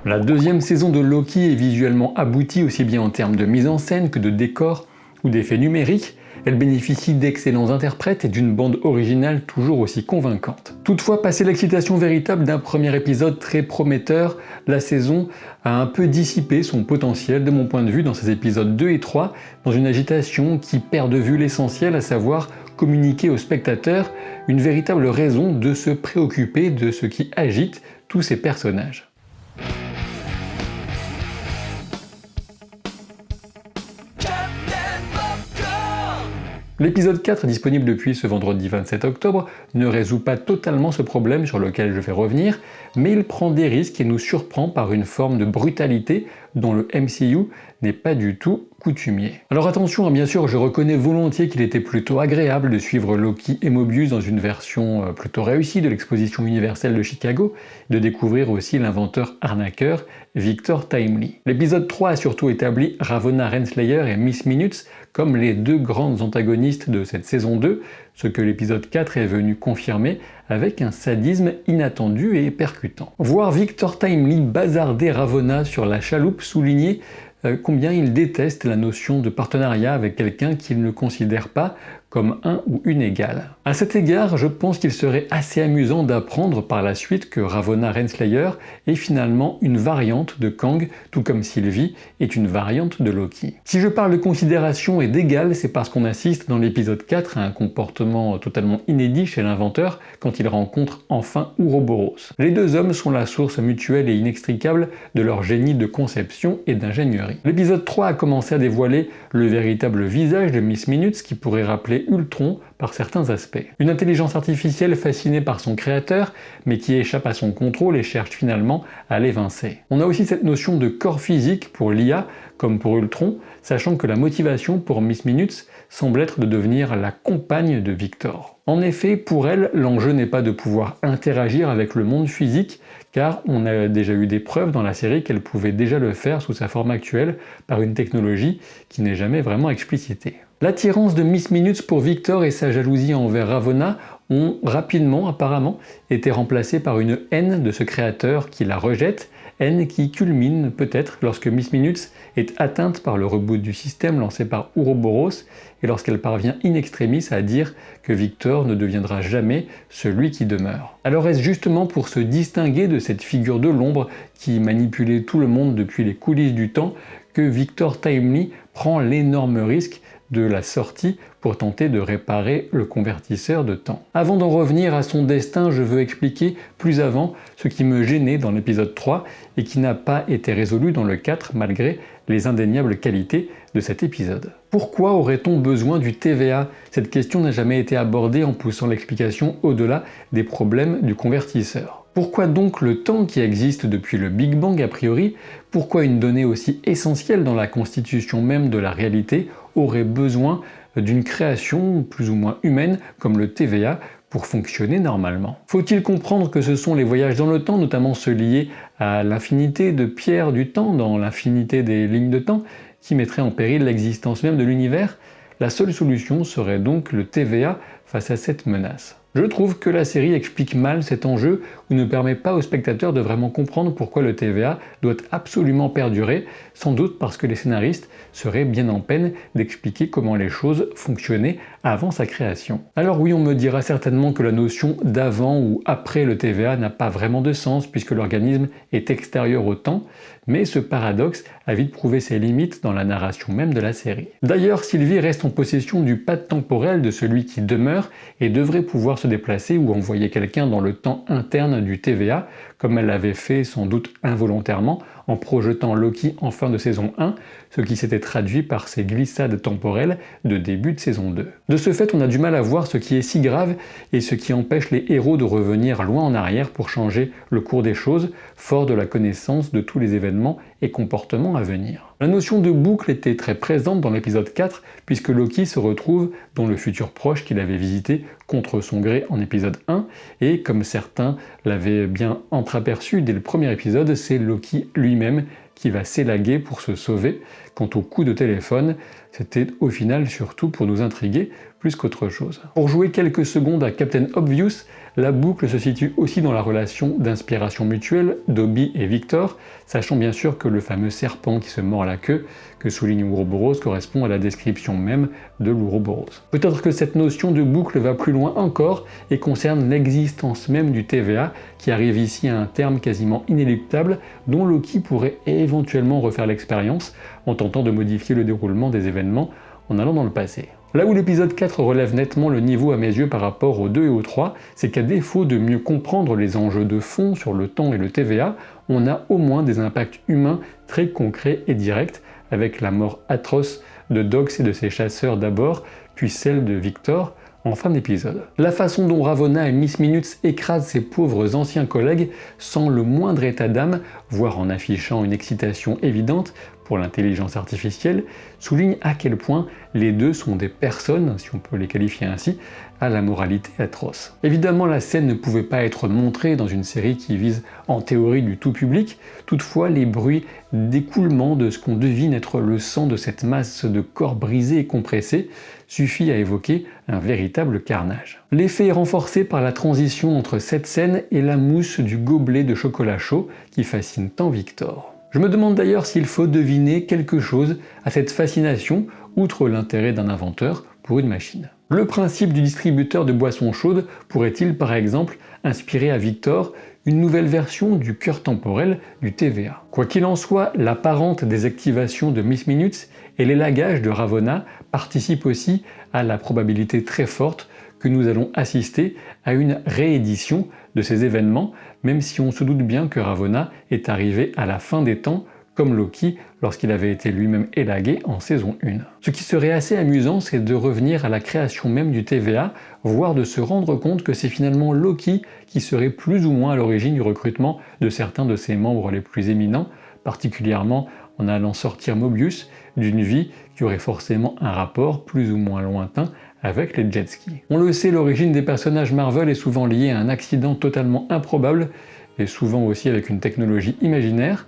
La deuxième saison de Loki est visuellement aboutie aussi bien en termes de mise en scène que de décors ou d'effets numériques. Elle bénéficie d'excellents interprètes et d'une bande originale toujours aussi convaincante. Toutefois, passé l'excitation véritable d'un premier épisode très prometteur, la saison a un peu dissipé son potentiel de mon point de vue dans ses épisodes 2 et 3, dans une agitation qui perd de vue l'essentiel, à savoir communiquer aux spectateurs une véritable raison de se préoccuper de ce qui agite tous ces personnages. L'épisode 4, disponible depuis ce vendredi 27 octobre, ne résout pas totalement ce problème sur lequel je vais revenir, mais il prend des risques et nous surprend par une forme de brutalité dont le MCU n'est pas du tout coutumier. Alors attention, bien sûr, je reconnais volontiers qu'il était plutôt agréable de suivre Loki et Mobius dans une version plutôt réussie de l'exposition universelle de Chicago, de découvrir aussi l'inventeur arnaqueur Victor Timely. L'épisode 3 a surtout établi Ravonna Renslayer et Miss Minutes comme les deux grandes antagonistes de cette saison 2, ce que l'épisode 4 est venu confirmer avec un sadisme inattendu et percutant. Voir Victor Timely bazarder Ravonna sur la chaloupe soulignait combien il déteste la notion de partenariat avec quelqu'un qu'il ne considère pas comme un ou une égale. À cet égard, je pense qu'il serait assez amusant d'apprendre par la suite que Ravonna Renslayer est finalement une variante de Kang, tout comme Sylvie est une variante de Loki. Si je parle de considération et d'égal, c'est parce qu'on assiste dans l'épisode 4 à un comportement totalement inédit chez l'inventeur quand il rencontre enfin Ouroboros. Les deux hommes sont la source mutuelle et inextricable de leur génie de conception et d'ingénierie. L'épisode 3 a commencé à dévoiler le véritable visage de Miss Minutes qui pourrait rappeler Ultron par certains aspects. Une intelligence artificielle fascinée par son créateur, mais qui échappe à son contrôle et cherche finalement à l'évincer. On a aussi cette notion de corps physique pour l'IA, comme pour Ultron, sachant que la motivation pour Miss Minutes semble être de devenir la compagne de Victor. En effet, pour elle, l'enjeu n'est pas de pouvoir interagir avec le monde physique, car on a déjà eu des preuves dans la série qu'elle pouvait déjà le faire sous sa forme actuelle par une technologie qui n'est jamais vraiment explicitée. L'attirance de Miss Minutes pour Victor et sa jalousie envers Ravonna ont rapidement, apparemment, été remplacées par une haine de ce créateur qui la rejette, haine qui culmine peut-être lorsque Miss Minutes est atteinte par le reboot du système lancé par Ouroboros et lorsqu'elle parvient in extremis à dire que Victor ne deviendra jamais celui qui demeure. Alors est-ce justement pour se distinguer de cette figure de l'ombre qui manipulait tout le monde depuis les coulisses du temps que Victor Timely prend l'énorme risque de la sortie pour tenter de réparer le convertisseur de temps. Avant d'en revenir à son destin, je veux expliquer plus avant ce qui me gênait dans l'épisode 3 et qui n'a pas été résolu dans le 4 malgré les indéniables qualités de cet épisode. Pourquoi aurait-on besoin du TVA? Cette question n'a jamais été abordée en poussant l'explication au-delà des problèmes du convertisseur. Pourquoi donc le temps qui existe depuis le Big Bang a priori? Pourquoi une donnée aussi essentielle dans la constitution même de la réalité aurait besoin d'une création plus ou moins humaine comme le TVA pour fonctionner normalement? Faut-il comprendre que ce sont les voyages dans le temps, notamment ceux liés à l'infinité de pierres du temps dans l'infinité des lignes de temps, qui mettraient en péril l'existence même de l'univers? La seule solution serait donc le TVA face à cette menace. Je trouve que la série explique mal cet enjeu ou ne permet pas aux spectateurs de vraiment comprendre pourquoi le TVA doit absolument perdurer, sans doute parce que les scénaristes seraient bien en peine d'expliquer comment les choses fonctionnaient avant sa création. Alors oui, on me dira certainement que la notion d'avant ou après le TVA n'a pas vraiment de sens puisque l'organisme est extérieur au temps, mais ce paradoxe a vite prouvé ses limites dans la narration même de la série. D'ailleurs, Sylvie reste en possession du pad temporel de celui qui demeure et devrait pouvoir se déplacer ou envoyer quelqu'un dans le temps interne du TVA, comme elle l'avait fait sans doute involontairement en projetant Loki en fin de saison 1, ce qui s'était traduit par ses glissades temporelles de début de saison 2. De ce fait, on a du mal à voir ce qui est si grave et ce qui empêche les héros de revenir loin en arrière pour changer le cours des choses, fort de la connaissance de tous les événements et comportements à venir. La notion de boucle était très présente dans l'épisode 4, puisque Loki se retrouve dans le futur proche qu'il avait visité contre son gré en épisode 1, et comme certains l'avaient bien entreaperçu dès le premier épisode, c'est Loki lui-même qui va s'élaguer pour se sauver. Quant au coup de téléphone, c'était au final surtout pour nous intriguer plus qu'autre chose. Pour jouer quelques secondes à Captain Obvious, la boucle se situe aussi dans la relation d'inspiration mutuelle d'Obi et Victor, sachant bien sûr que le fameux serpent qui se mord la queue que souligne Ouroboros correspond à la description même de l'Ouroboros. Peut-être que cette notion de boucle va plus loin encore et concerne l'existence même du TVA qui arrive ici à un terme quasiment inéluctable dont Loki pourrait éventuellement refaire l'expérience en tentant de modifier le déroulement des événements en allant dans le passé. Là où l'épisode 4 relève nettement le niveau à mes yeux par rapport au 2 et au 3, c'est qu'à défaut de mieux comprendre les enjeux de fond sur le temps et le TVA, on a au moins des impacts humains très concrets et directs, avec la mort atroce de Dox et de ses chasseurs d'abord, puis celle de Victor en fin d'épisode. La façon dont Ravonna et Miss Minutes écrasent ses pauvres anciens collègues sans le moindre état d'âme, voire en affichant une excitation évidente pour l'intelligence artificielle, souligne à quel point les deux sont des personnes, si on peut les qualifier ainsi, à la moralité atroce. Évidemment, la scène ne pouvait pas être montrée dans une série qui vise en théorie du tout public, toutefois les bruits d'écoulement de ce qu'on devine être le sang de cette masse de corps brisés et compressés suffit à évoquer un véritable carnage. L'effet est renforcé par la transition entre cette scène et la mousse du gobelet de chocolat chaud qui fascine tant Victor. Je me demande d'ailleurs s'il faut deviner quelque chose à cette fascination, outre l'intérêt d'un inventeur pour une machine. Le principe du distributeur de boissons chaudes pourrait-il par exemple inspirer à Victor une nouvelle version du cœur temporel du TVA? Quoi qu'il en soit, l'apparente désactivation de Miss Minutes et l'élagage de Ravonna participent aussi à la probabilité très forte que nous allons assister à une réédition de ces événements, même si on se doute bien que Ravonna est arrivé à la fin des temps, comme Loki lorsqu'il avait été lui-même élagué en saison 1. Ce qui serait assez amusant, c'est de revenir à la création même du TVA, voire de se rendre compte que c'est finalement Loki qui serait plus ou moins à l'origine du recrutement de certains de ses membres les plus éminents, particulièrement en allant sortir Mobius d'une vie qui aurait forcément un rapport plus ou moins lointain avec les jet skis. On le sait, l'origine des personnages Marvel est souvent liée à un accident totalement improbable et souvent aussi avec une technologie imaginaire.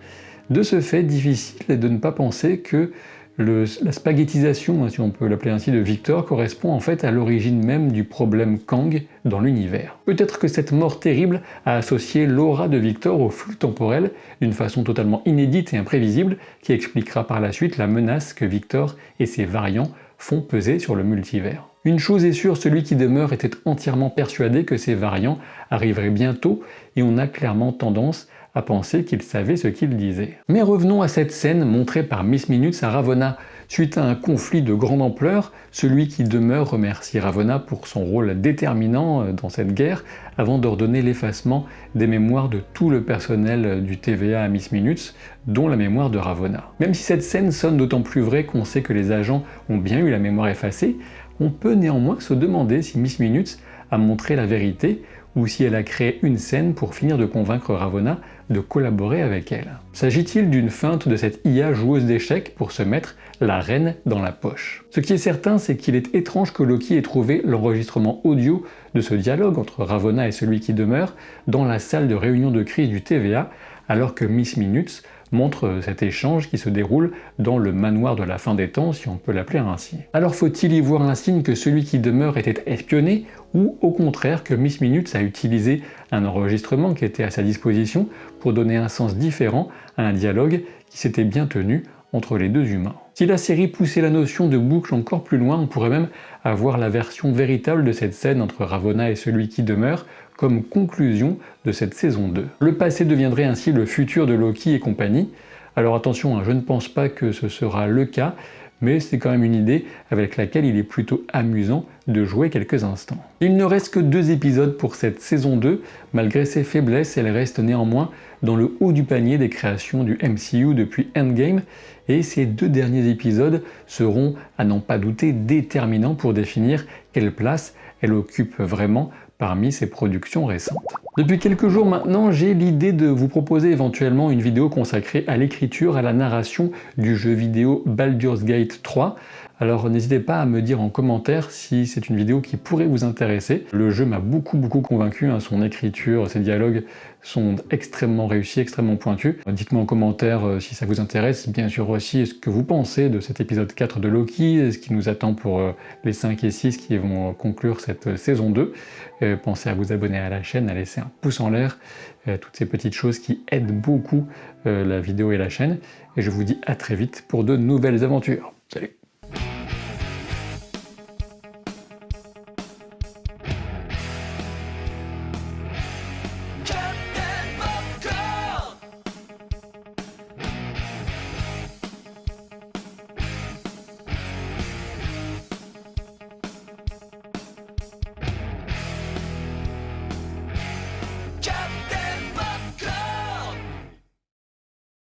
De ce fait, difficile est de ne pas penser que la spaghettisation, si on peut l'appeler ainsi, de Victor correspond en fait à l'origine même du problème Kang dans l'univers. Peut-être que cette mort terrible a associé l'aura de Victor au flux temporel d'une façon totalement inédite et imprévisible qui expliquera par la suite la menace que Victor et ses variants font peser sur le multivers. Une chose est sûre, celui qui demeure était entièrement persuadé que ces variants arriveraient bientôt et on a clairement tendance à penser qu'il savait ce qu'il disait. Mais revenons à cette scène montrée par Miss Minutes à Ravonna. Suite à un conflit de grande ampleur, celui qui demeure remercie Ravonna pour son rôle déterminant dans cette guerre avant d'ordonner l'effacement des mémoires de tout le personnel du TVA à Miss Minutes, dont la mémoire de Ravonna. Même si cette scène sonne d'autant plus vraie qu'on sait que les agents ont bien eu la mémoire effacée, on peut néanmoins se demander si Miss Minutes a montré la vérité ou si elle a créé une scène pour finir de convaincre Ravonna de collaborer avec elle. S'agit-il d'une feinte de cette IA joueuse d'échecs pour se mettre la reine dans la poche? Ce qui est certain, c'est qu'il est étrange que Loki ait trouvé l'enregistrement audio de ce dialogue entre Ravonna et celui qui demeure dans la salle de réunion de crise du TVA, alors que Miss Minutes montre cet échange qui se déroule dans le manoir de la fin des temps, si on peut l'appeler ainsi. Alors faut-il y voir un signe que celui qui demeure était espionné, ou au contraire que Miss Minutes a utilisé un enregistrement qui était à sa disposition pour donner un sens différent à un dialogue qui s'était bien tenu entre les deux humains? Si la série poussait la notion de boucle encore plus loin, on pourrait même avoir la version véritable de cette scène entre Ravonna et celui qui demeure comme conclusion de cette saison 2. Le passé deviendrait ainsi le futur de Loki et compagnie. Alors attention, je ne pense pas que ce sera le cas, mais c'est quand même une idée avec laquelle il est plutôt amusant de jouer quelques instants. Il ne reste que 2 épisodes pour cette saison 2, malgré ses faiblesses, elle reste néanmoins dans le haut du panier des créations du MCU depuis Endgame, et ces 2 derniers épisodes seront, à n'en pas douter, déterminants pour définir quelle place elle occupe vraiment parmi ses productions récentes. Depuis quelques jours maintenant, j'ai l'idée de vous proposer éventuellement une vidéo consacrée à l'écriture, à la narration du jeu vidéo Baldur's Gate 3. Alors n'hésitez pas à me dire en commentaire si c'est une vidéo qui pourrait vous intéresser. Le jeu m'a beaucoup convaincu, hein, son écriture, ses dialogues sont extrêmement réussis, extrêmement pointus. Dites-moi en commentaire si ça vous intéresse, bien sûr aussi ce que vous pensez de cet épisode 4 de Loki, ce qui nous attend pour les 5 et 6 qui vont conclure cette saison 2. Pensez à vous abonner à la chaîne, à laisser un pouce en l'air, toutes ces petites choses qui aident beaucoup la vidéo et la chaîne. Et je vous dis à très vite pour de nouvelles aventures. Salut!